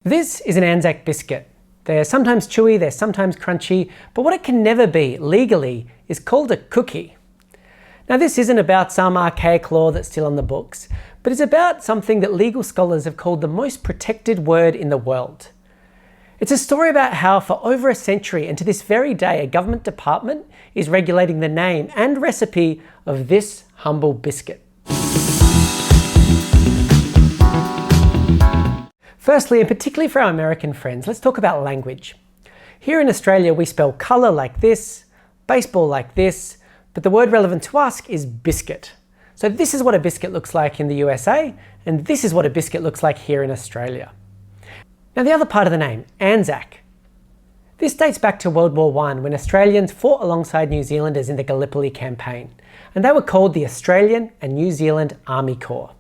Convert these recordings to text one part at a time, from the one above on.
This is an Anzac biscuit. They're sometimes chewy, they're sometimes crunchy, but what it can never be, legally, is called a cookie. Now this isn't about some archaic law that's still on the books, but it's about something that legal scholars have called the most protected word in the world. It's a story about how for over a century and to this very day, a government department is regulating the name and recipe of this humble biscuit. Firstly, and particularly for our American friends, let's talk about language. Here in Australia, we spell colour like this, baseball like this, but the word relevant to us is biscuit. So this is what a biscuit looks like in the USA, and this is what a biscuit looks like here in Australia. Now the other part of the name, Anzac. This dates back to World War I when Australians fought alongside New Zealanders in the Gallipoli campaign, and they were called the Australian and New Zealand Army Corps.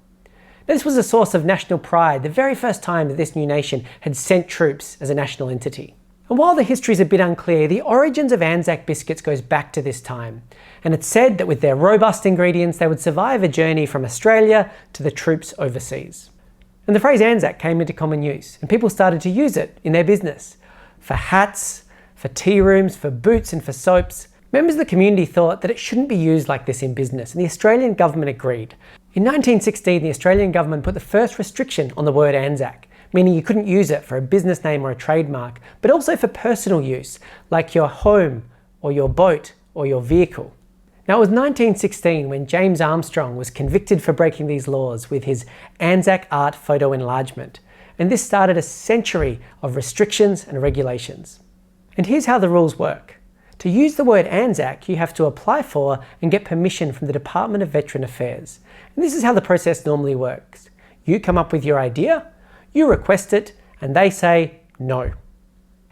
This was a source of national pride, the very first time that this new nation had sent troops as a national entity. And while the history is a bit unclear, the origins of Anzac biscuits goes back to this time. And it's said that with their robust ingredients, they would survive a journey from Australia to the troops overseas. And the phrase Anzac came into common use, and people started to use it in their business. For hats, for tea rooms, for boots and for soaps. Members of the community thought that it shouldn't be used like this in business, and the Australian government agreed. In 1916, the Australian government put the first restriction on the word Anzac, meaning you couldn't use it for a business name or a trademark, but also for personal use, like your home, or your boat, or your vehicle. Now it was 1916 when James Armstrong was convicted for breaking these laws with his Anzac art photo enlargement, and this started a century of restrictions and regulations. And here's how the rules work. To use the word Anzac, you have to apply for and get permission from the Department of Veteran Affairs. And this is how the process normally works. You come up with your idea, you request it, and they say no.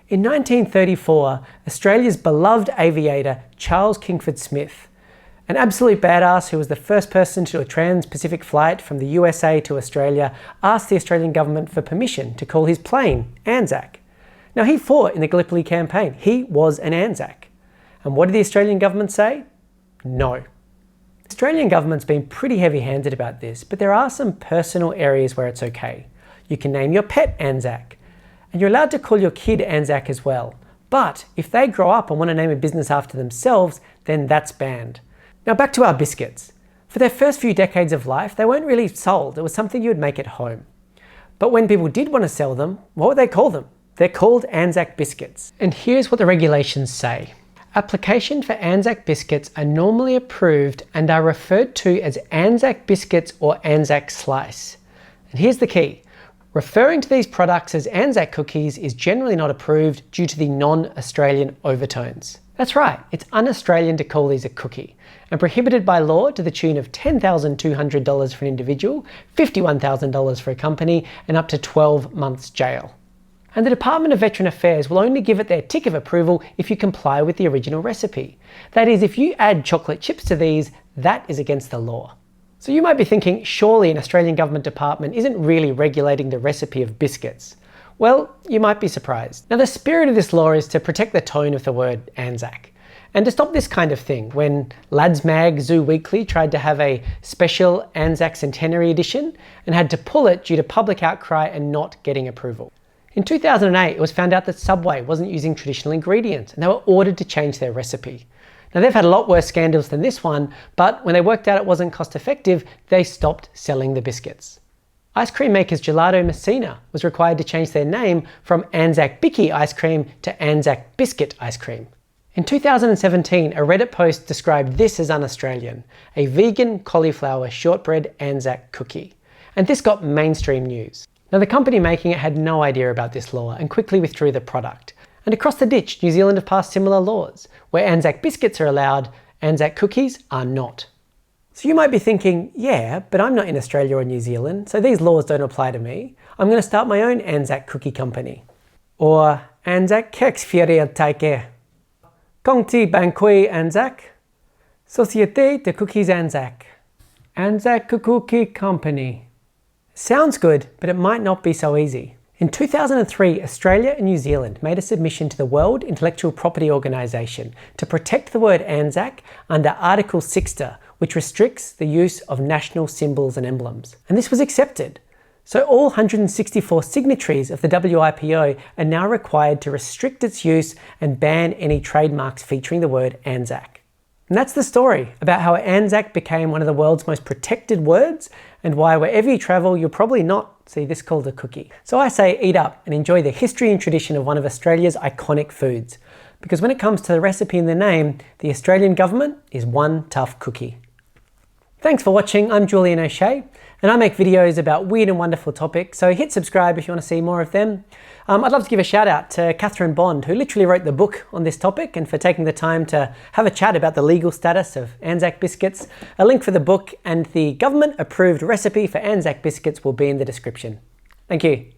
In 1934, Australia's beloved aviator, Charles Kingford Smith, an absolute badass who was the first person to do a trans-Pacific flight from the USA to Australia, asked the Australian government for permission to call his plane Anzac. Now he fought in the Gallipoli campaign. He was an Anzac. And what did the Australian government say? No. The Australian government's been pretty heavy-handed about this, but there are some personal areas where it's okay. You can name your pet Anzac, and you're allowed to call your kid Anzac as well. But if they grow up and want to name a business after themselves, then that's banned. Now back to our biscuits. For their first few decades of life, they weren't really sold. It was something you would make at home. But when people did want to sell them, what would they call them? They're called Anzac Biscuits. And here's what the regulations say. Applications for Anzac Biscuits are normally approved and are referred to as Anzac Biscuits or Anzac Slice. And here's the key. Referring to these products as Anzac Cookies is generally not approved due to the non-Australian overtones. That's right, it's un-Australian to call these a cookie, and prohibited by law to the tune of $10,200 for an individual, $51,000 for a company, and up to 12 months jail. And the Department of Veteran Affairs will only give it their tick of approval if you comply with the original recipe. That is, if you add chocolate chips to these, that is against the law. So you might be thinking, surely an Australian government department isn't really regulating the recipe of biscuits. Well, you might be surprised. Now the spirit of this law is to protect the tone of the word Anzac, and to stop this kind of thing when Lads Mag Zoo Weekly tried to have a special Anzac Centenary edition and had to pull it due to public outcry and not getting approval. In 2008, it was found out that Subway wasn't using traditional ingredients and they were ordered to change their recipe. Now they've had a lot worse scandals than this one, but when they worked out it wasn't cost effective, they stopped selling the biscuits. Ice cream makers Gelato Mussina was required to change their name from Anzac Bicky ice cream to Anzac Biscuit ice cream. In 2017, a Reddit post described this as un-Australian, a vegan cauliflower shortbread Anzac cookie. And this got mainstream news. Now the company making it had no idea about this law and quickly withdrew the product. And across the ditch, New Zealand have passed similar laws, where Anzac biscuits are allowed, Anzac cookies are not. So you might be thinking, yeah, but I'm not in Australia or New Zealand, so these laws don't apply to me. I'm going to start my own Anzac cookie company. Or Anzac Keksfjeriel Taike. Kongti Bankui Anzac. Société de Cookies Anzac. Anzac Cookie Company. Sounds good, but it might not be so easy. In 2003, Australia and New Zealand made a submission to the World Intellectual Property Organisation to protect the word Anzac under Article 6, which restricts the use of national symbols and emblems. And this was accepted. So all 164 signatories of the WIPO are now required to restrict its use and ban any trademarks featuring the word Anzac. And that's the story about how Anzac became one of the world's most protected words and why wherever you travel, you'll probably not see this called a cookie. So I say eat up and enjoy the history and tradition of one of Australia's iconic foods. Because when it comes to the recipe and the name, the Australian government is one tough cookie. Thanks for watching, I'm Julian O'Shea, and I make videos about weird and wonderful topics, so hit subscribe if you want to see more of them. I'd love to give a shout out to Catherine Bond, who literally wrote the book on this topic, and for taking the time to have a chat about the legal status of Anzac Biscuits. A link for the book and the government-approved recipe for Anzac Biscuits will be in the description. Thank you.